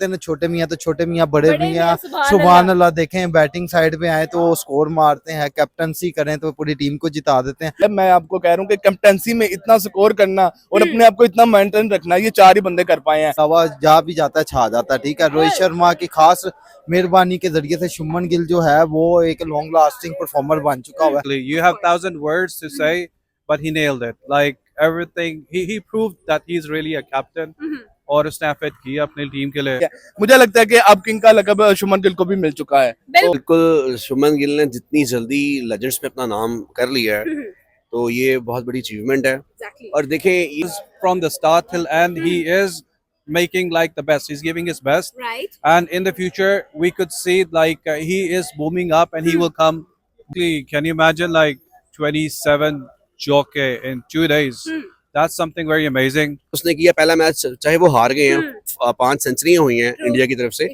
कहते हैं ना छोटे मियाँ तो छोटे मियाँ बड़े मियाँ सुभान अल्लाह। देखें बैटिंग साइड पे आए तो स्कोर मारते हैं, कैप्टनसी करें तो पूरी टीम को जिता देते हैं। मैं आपको कह रहा हूँ कि कैप्टनसी में इतना स्कोर करना और अपने आप को इतना मेंटेन रखना, ये 4 ही बंदे कर पाए हैं। हवा जा भी जाता है छा जाता है, ठीक है। रोहित शर्मा की खास मेहरबानी के जरिए से शुभमन गिल जो है वो एक लॉन्ग लास्टिंग परफॉर्मर बन चुका हुआ है। You have 1,000 words to say, but he nailed it. Like everything, he proved that he's really a captain. और उसने एफर्ट किया अपनी टीम के लिए। मुझे लगता है कि अब किंग का लक़ब शुभमन गिल को भी मिल चुका है। बिल्कुल शुभमन गिल ने जितनी जल्दी लेजेंड्स में अपना नाम कर लिया है तो ये बहुत बड़ी अचीवमेंट है। और देखें From the start till end, he is making like the best. He's giving his best. Right. And in the future, we could see like he is booming up, and he will come. Can you imagine like 27 jockey in 2 days? That's something very amazing. उसने किया पहला match, चाहे वो हार गए हैं, 5 सेंचुरियां हुई हैं इंडिया की तरफ से,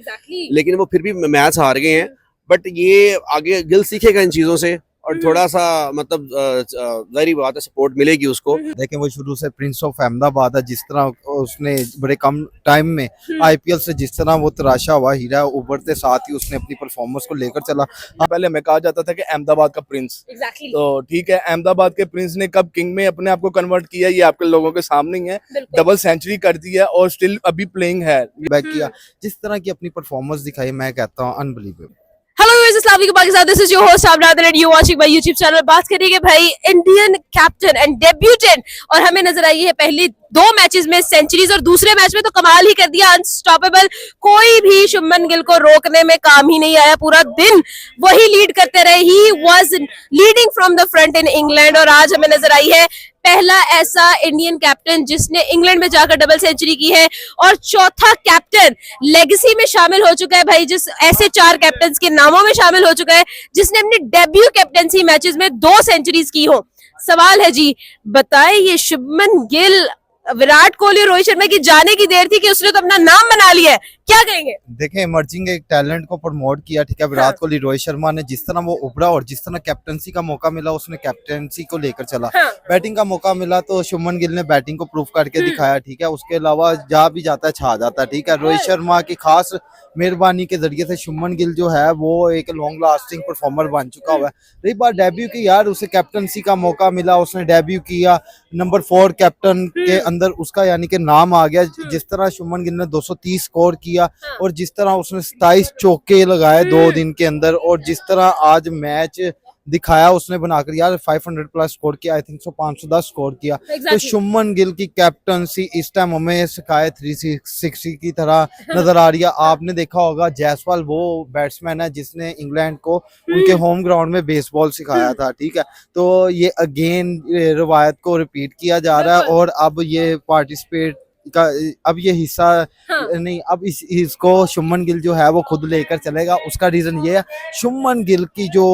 लेकिन वो फिर भी मैच हार गए हैं। बट ये आगे गिल सीखेगा इन चीजों से और थोड़ा सा मतलब जाहिर बात है सपोर्ट मिलेगी उसको। देखें वो शुरू से प्रिंस ऑफ अहमदाबाद है, जिस तरह उसने बड़े कम टाइम में आईपीएल से जिस तरह वो तराशा हुआ हीरा उभरते साथ ही उसने अपनी परफॉर्मेंस को लेकर चला। पहले मैं कहा जाता था कि अहमदाबाद का प्रिंस, तो ठीक है अहमदाबाद के प्रिंस ने कब किंग में अपने आप को कन्वर्ट किया ये आपके लोगों के सामने ही है। डबल सेंचुरी कर दी है और स्टिल अभी प्लेइंग है। बैक किया जिस तरह की अपनी परफॉर्मेंस दिखाई, मैं कहता हूँ अनबिलीवेबल। हेलो व्यूअर्स, अस्सलाम वालेकुम Pakistan, this is your host Shabnad and you watching my YouTube channel. बात करेंगे भाई इंडियन कैप्टन एंड डेब्यूटेंट, और हमें नजर आई है पहली 2 मैचेस में सेंचुरीज और दूसरे मैच में तो कमाल ही कर दिया, अनस्टॉपेबल। कोई भी शुभमन गिल को रोकने में काम ही नहीं आया, पूरा दिन वही लीड करते रहे। He was leading from the front in England, और आज हमें नजर आई है पहला ऐसा इंडियन कैप्टन जिसने इंग्लैंड में जाकर डबल सेंचुरी की है, और चौथा कैप्टन लेगेसी में शामिल हो चुका है भाई, जिस ऐसे 4 कैप्टन के नामों में शामिल हो चुका है जिसने अपनी डेब्यू कैप्टनसी मैचेस में 2 सेंचुरीज की हो। सवाल है जी, बताएं ये शुभमन गिल, विराट कोहली और रोहित शर्मा की जाने की देर थी कि उसने तो अपना नाम बना लिया है, क्या कहेंगे? देखें इमर्जिंग एक टैलेंट को प्रमोट किया, ठीक है। विराट कोहली रोहित शर्मा ने जिस तरह वो उभरा और जिस तरह कैप्टनसी का मौका मिला उसने कैप्टनसी को लेकर चला। बैटिंग का मौका मिला तो शुभमन गिल ने बैटिंग को प्रूफ करके दिखाया, ठीक है। उसके अलावा जा भी जाता है छा जाता है, ठीक है। रोहित शर्मा की खास मेहरबानी के जरिए से शुभमन गिल जो है वो एक लॉन्ग लास्टिंग परफॉर्मर बन चुका हुआ है। रही बात डेब्यू की, यार उसे कैप्टनसी का मौका मिला, उसने डेब्यू किया, नंबर 4 कैप्टन के अंदर उसका यानी कि नाम आ गया। जिस तरह शुभमन गिल ने 230 स्कोर किया और जिस तरह उसने 27 चौके लगाए 2 दिन के अंदर, और जिस तरह आज मैच दिखाया उसने बनाकर, यार 500 प्लस स्कोर किया, आई थिंक सो 510 स्कोर किया। तो शुभमन गिल की कैप्टनसी इस टाइम हमें शिकायत 360 की तरह नजर आ रही है। आपने देखा होगा जायसवाल वो बैट्समैन है जिसने इंग्लैंड को उनके होम ग्राउंड में बेसबॉल सिखाया था, ठीक है। तो ये अगेन रवायत को रिपीट किया जा रहा है, और अब ये पार्टिसिपेट का अब ये हिस्सा नहीं, अब इसको शुभमन गिल जो है वो खुद लेकर चलेगा। उसका रीजन ये है शुभमन गिल की जो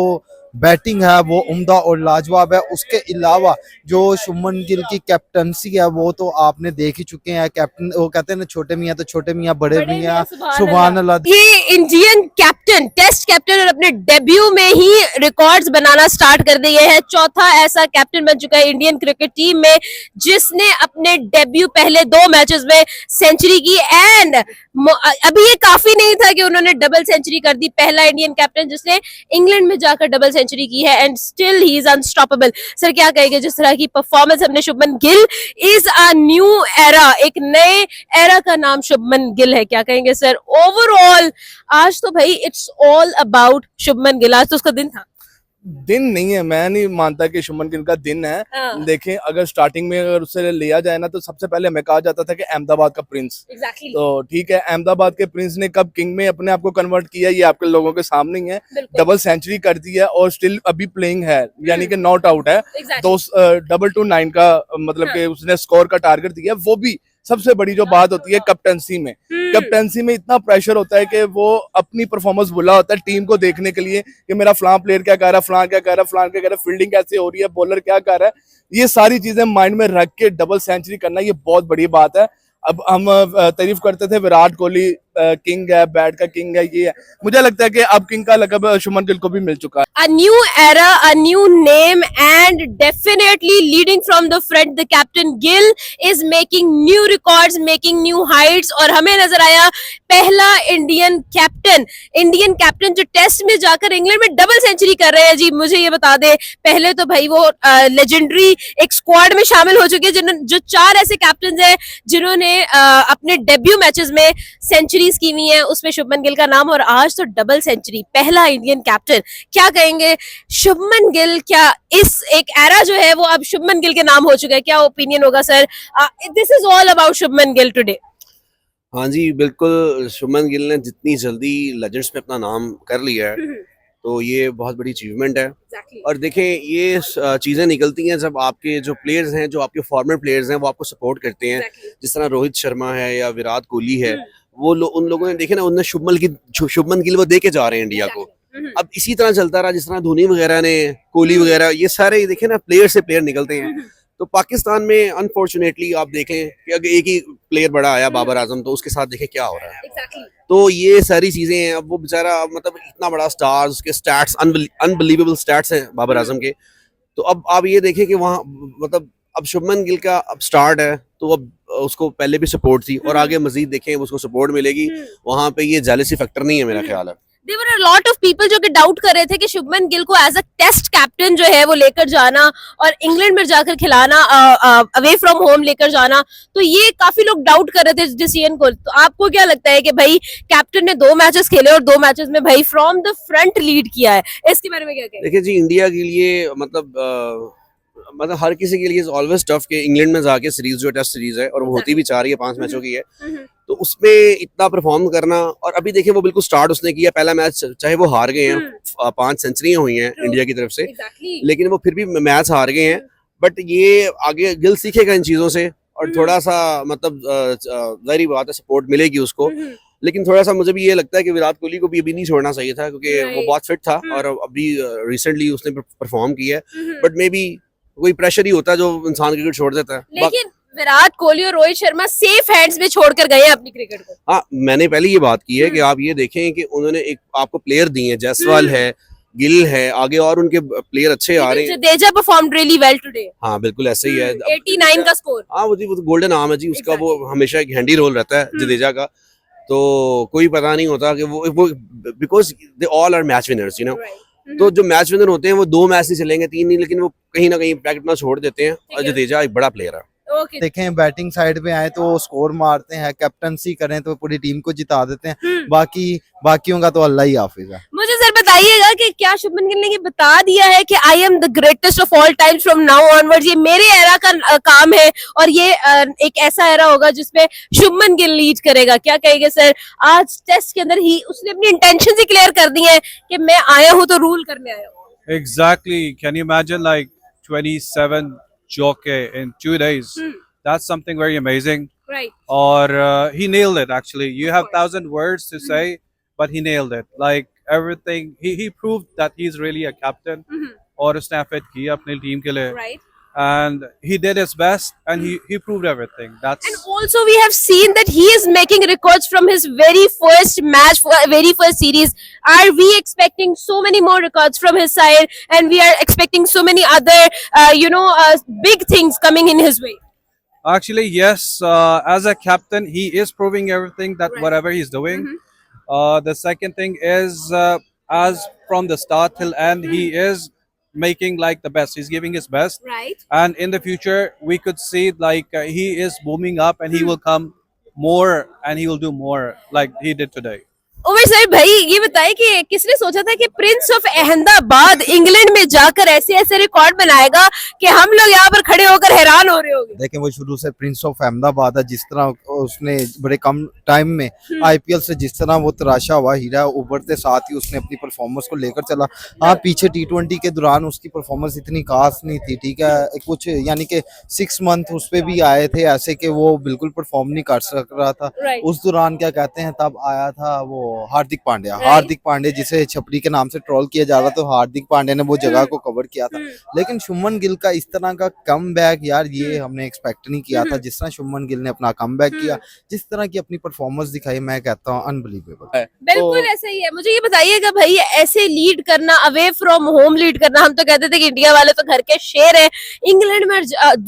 बैटिंग है वो उम्दा और लाजवाब है। उसके अलावा जो शुभमन गिल की कैप्टनसी है वो तो आपने देख ही चुके हैं। कैप्टन वो कहते हैं ना छोटे मियाँ तो छोटे मियाँ बड़े मियाँ सुभान अल्लाह। ये इंडियन कैप्टन, टेस्ट कैप्टन, और अपने डेब्यू में ही रिकॉर्ड्स बनाना स्टार्ट कर दिए हैं। चौथा ऐसा कैप्टन बन चुका है इंडियन क्रिकेट टीम में जिसने अपने डेब्यू पहले 2 मैचेस में सेंचुरी की, एंड अभी ये काफी नहीं था कि उन्होंने डबल सेंचुरी कर दी। पहला इंडियन कैप्टन जिसने इंग्लैंड में जाकर डबल सेंचुरी की है, and still he is unstoppable. Sir क्या कहेंगे, जिस तरह की परफॉर्मेंस हमने, Shubman Gill is a new era, एक नए एरा का नाम शुभमन गिल है, क्या कहेंगे सर? ओवरऑल आज तो भाई it's all about Shubman Gill, आज तो उसका दिन था। दिन नहीं है, मैं नहीं मानता कि शुभमन गिल का दिन है। देखें अगर स्टार्टिंग में अगर उससे लिया जाए ना तो सबसे पहले मैं कहा जाता था कि अहमदाबाद का प्रिंस। तो ठीक है अहमदाबाद के प्रिंस ने कब किंग में अपने आप को कन्वर्ट किया ये आपके लोगों के सामने ही है। डबल सेंचुरी कर दी है और स्टिल अभी प्लेइंग है, यानी कि नॉट आउट है। 229 का मतलब कि उसने स्कोर का टारगेट दिया, वो भी सबसे बड़ी जो बात होती है कैप्टनसी में। कैप्टनसी में इतना प्रेशर होता है कि वो अपनी परफॉर्मेंस भुला होता है टीम को देखने के लिए कि मेरा फलां प्लेयर क्या कर रहा है, फलां क्या कर रहा है, फलां क्या कर रहा है, फील्डिंग कैसे हो रही है, बॉलर क्या कर रहा है। ये सारी चीजें माइंड में रख के डबल सेंचुरी करना ये बहुत बड़ी बात है। अब हम तारीफ करते थे विराट कोहली किंग है, बैट का किंग है, ये है। मुझे लगता है कि अब किंग का लक़ब शुभमन गिल को भी मिल चुका है। A new era, a new name, and definitely leading from the front, the captain Gill is making new records, making new heights. और हमें नजर आया पहला इंडियन कैप्टन जो टेस्ट में जाकर इंग्लैंड में डबल सेंचुरी कर रहे हैं। जी मुझे ये बता दे, पहले तो भाई वो लेजेंडरी एक स्क्वाड में शामिल हो चुके हैं जो 4 ऐसे कैप्टन हैं जिन्होंने अपने डेब्यू मैचेस में सेंचुरीज की हुई है, उसमें शुभमन गिल का नाम, और आज तो डबल सेंचुरी, पहला इंडियन कैप्टन। क्या कहेंगे शुभमन गिल, क्या इस एक एरा जो है वो अब शुभमन गिल के नाम हो चुका है? क्या ओपिनियन होगा sir? This is all about Shubman Gill today. हाँ जी, बिल्कुल। शुभमन गिल ने जितनी जल्दी लेजेंड्स में अपना नाम कर लिया है तो ये बहुत बड़ी अचीवमेंट है। और देखें, ये चीज़ें निकलती हैं जब आपके जो प्लेयर्स हैं, जो आपके फॉर्मर प्लेयर्स हैं, वो आपको सपोर्ट करते हैं। जिस तरह रोहित शर्मा है या विराट कोहली है, वो उन लोगों ने देखे ना, उन्होंने शुभमन गिल वो दे के जा रहे हैं इंडिया को। अब इसी तरह चलता रहा, जिस तरह धोनी वगैरह ने, कोहली वगैरह, ये सारे देखे ना, प्लेयर से प्लेयर निकलते हैं। तो पाकिस्तान में अनफॉर्चुनेटली आप देखें कि अगर एक ही प्लेयर बड़ा आया, बाबर आजम, तो उसके साथ देखें क्या हो रहा है। तो ये सारी चीजें हैं। अब वो बेचारा, मतलब इतना बड़ा स्टार, उसके स्टैट्स अनबिलीवेबल स्टैट्स हैं बाबर आजम के। तो अब आप ये देखें कि वहाँ, मतलब अब शुभमन गिल का अब स्टार्ट है, तो अब उसको पहले भी सपोर्ट थी और आगे मजीद देखें उसको सपोर्ट मिलेगी। वहाँ पे ये जेलसी फैक्टर नहीं है, मेरा ख्याल है। There were a lot of people जो कि डाउट कर रहे थे कि शुभमन गिल को एज अ टेस्ट कैप्टन जो है वो लेकर जाना और इंग्लैंड में जाकर खिलाना, अवे फ्रॉम होम लेकर जाना, तो ये काफी लोग डाउट कर रहे थे इस डिसीजन को। तो आपको क्या लगता है कि भाई कैप्टन ने 2 मैचेस खेले और 2 मैचेस में भाई फ्रॉम द फ्रंट लीड किया है, इसके बारे में क्या कहेंगे? देखिए जी, इंडिया के लिए मतलब हर किसी के लिए ऑलवेज टफ कि इंग्लैंड में जाके सीरीज जो टेस्ट सीरीज है, और वो होती भी 4 या 5 मैचों की है, तो उसमें इतना परफॉर्म करना। और अभी देखिए, वो बिल्कुल स्टार्ट उसने किया, पहला मैच, चाहे वो हार गए हैं, 5 सेंचुरियां हुई हैं इंडिया की तरफ से, लेकिन वो फिर भी मैच हार गए हैं। बट ये आगे गिल सीखेगा इन चीजों से, और थोड़ा सा मतलब जाहिर बात है सपोर्ट मिलेगी उसको। लेकिन थोड़ा सा मुझे भी ये लगता है कि विराट कोहली को भी अभी नहीं छोड़ना चाहिए था, क्योंकि वो बहुत फिट था और अभी रिसेंटली उसने परफॉर्म किया है। बट मे बी कोई प्रेशर ही होता है जो इंसान क्रिकेट छोड़ देता है। लेकिन विराट कोहली और रोहित शर्मा सेफ हैंड्स में छोड़कर गए हैं अपनी क्रिकेट को। हाँ, मैंने पहले ये बात की है कि आप ये देखें कि उन्होंने एक आपको प्लेयर दिए हैं, जायसवाल है, गिल है, आगे और उनके प्लेयर अच्छे आ रहे हैं। Jadeja performed really well today. हाँ बिल्कुल ऐसे ही है। 89 का स्कोर। हाँ, वो गोल्डन आर्म है जी उसका, वो हमेशा एक हैंडी रोल रहता है जडेजा का। तो कोई पता नहीं होता कि वो because they all are match winners, you know. तो जो मैच विनर होते हैं वो 2 मैच नहीं चलेंगे, 3 नहीं, लेकिन वो कहीं ना कहीं पैकेट में छोड़ देते हैं। और जडेजा एक बड़ा प्लेयर है। देखें, बैटिंग साइड पे आए तो स्कोर मारते हैं, कैप्टनसी करें तो पूरी टीम को जिता देते हैं। बाकियों का तो अल्लाह ही हाफिज है। मुझे सर बताइएगा कि क्या शुभमन गिल ने ये बता दिया है कि I am the greatest of all times from now onwards, ये मेरे एरा का काम है और ये एक ऐसा एरा होगा जिसमें शुभमन गिल लीड करेगा? क्या कहेंगे सर? आज टेस्ट के अंदर ही उसने अपनी इंटेंशन ही क्लियर कर दी है कि मैं आया हूँ तो रूल करने आया हूँ। Exactly. Can you imagine like 27 jockey in 2 days? That's something very amazing. Right. Or he nailed it actually. You have 1,000 words to say, but he nailed it. Like everything, he proved that he's really a captain. और उसने effort किया अपनी team के लिए. Right. And he did his best, and he proved everything. And also we have seen that he is making records from his very first match, very first series. Are we expecting so many more records from his side, and we are expecting so many other big things coming in his way? Actually, yes. As a captain, he is proving everything that whatever he's doing. The second thing is, as from the start till end, he is making like the best. He's giving his best. Right. And in the future, we could see like he is booming up, and he will come more, and he will do more like he did today. Umar sir भाई ये बताएं कि किसने सोचा था कि Prince of Ahmedabad England में जाकर ऐसे ऐसे रिकॉर्ड बनाएगा कि हम लोग यहाँ पर खड़े होकर हैरान हो रहे होंगे? देखें, वो शुरू से प्रिंस ऑफ अहमदाबाद है। जिस तरह उसने बड़े कम टाइम में आईपीएल से जिस तरह वो तराशा हुआ हीरा, उभरते साथ ही उसने अपनी परफॉर्मेंस को लेकर चला। हाँ, पीछे T20 के दौरान उसकी परफॉर्मेंस इतनी खास नहीं थी, ठीक है, कुछ यानी कि 6 मंथ उस पर भी आए थे ऐसे कि वो बिल्कुल परफॉर्म नहीं कर सक रहा था। उस दौरान क्या कहते हैं, तब आया था वो हार्दिक पांड्या जिसे छपरी के नाम से ट्रोल किया जा रहा था, तो हार्दिक पांड्या ने वो जगह को कवर किया था। लेकिन शुभमन गिल का इस तरह का कम बैक, यार ये हमने एक्सपेक्ट नहीं किया था। जिस तरह शुभमन गिल ने अपना कम बैक किया, जिस तरह की अपनी परफॉर्मेंस दिखाई, मैं कहता हूँ अनबिलीवेबल। बिल्कुल ऐसा ही है। मुझे ये बताइएगा भाई, ऐसे लीड करना, अवे फ्रॉम होम लीड करना, हम तो कहते थे कि इंडिया वाले तो घर के शेर हैं, इंग्लैंड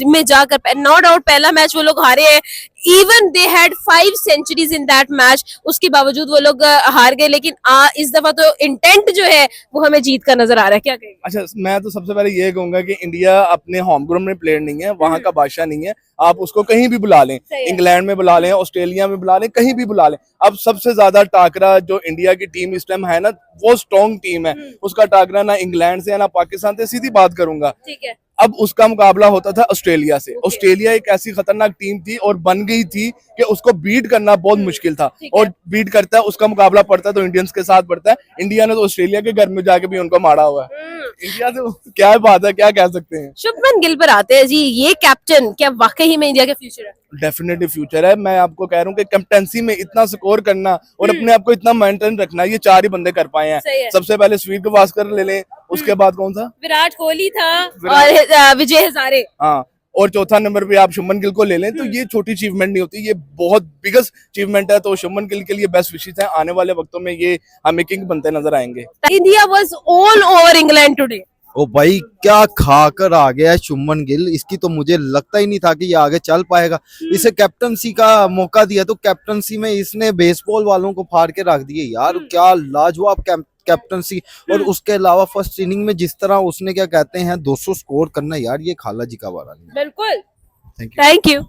में जाकर नो डाउट पहला मैच वो लोग हारे हैं, even they had 5 centuries in that match, उसके बावजूद वो लोग हार गए, लेकिन इस दफा तो इंटेंट जो है वो हमें जीत का नजर आ रहा है। क्या कहेंगे? अच्छा, मैं तो सबसे पहले ये कहूंगा कि इंडिया अपने होम ग्राउंड में प्लेयर नहीं है, वहां का बादशाह नहीं है। आप उसको कहीं भी बुला लें, सही है। इंग्लैंड में बुला लें, ऑस्ट्रेलिया में बुला लें, कहीं भी बुला लें। अब सबसे ज्यादा टाकरा जो इंडिया की टीम इस टाइम है ना, वो स्ट्रॉन्ग टीम है, उसका टाकरा ना इंग्लैंड से है ना पाकिस्तान से। सीधी बात करूंगा, ठीक है। अब उसका मुकाबला होता था ऑस्ट्रेलिया से। ऑस्ट्रेलिया एक ऐसी खतरनाक टीम थी और बन गई थी कि उसको बीट करना बहुत मुश्किल था, ठीक है। और बीट करता है, उसका मुकाबला पड़ता है तो इंडियंस के साथ पड़ता है। इंडिया ने तो ऑस्ट्रेलिया के घर में जाके भी उनको मारा हुआ है। इंडिया से क्या बात है, क्या कह सकते हैं। शुभमन गिल पर आते हैं जी, ये कैप्टन क्या वाकई में इंडिया का फ्यूचर है? डेफिनेटली फ्यूचर है। मैं आपको कह रहा हूँ कि कैप्टनसी में इतना स्कोर करना और अपने आप को इतना मेंटेन रखना, ये 4 ही बंदे कर पाए सही है। हैं। सबसे पहले सूर्य गावस्कर ले लें, उसके बाद कौन सा, विराट कोहली था और विजय हजारे। हाँ, और चौथा नंबर पे आप शुभमन गिल को ले लें। तो ये छोटी अचीवमेंट नहीं होती, ये बहुत बिगेस्ट अचीवमेंट है। तो शुभमन गिल के लिए बेस्ट विशेष है, आने वाले वक्तों में ये हमें किंग बनते नजर आएंगे। India was all over England today. ओ भाई क्या खाकर आ गया है शुभमन गिल, इसकी तो मुझे लगता ही नहीं था कि ये आगे चल पाएगा। इसे कैप्टनसी का मौका दिया तो कैप्टनसी में इसने बेसबॉल वालों को फाड़ के रख दिए यार, क्या लाजवाब कैप्टनसी। और उसके अलावा फर्स्ट इनिंग में जिस तरह उसने क्या कहते हैं 200 स्कोर करना, यार ये खाला जी का वारा नहीं। बिल्कुल। Thank you. Thank you.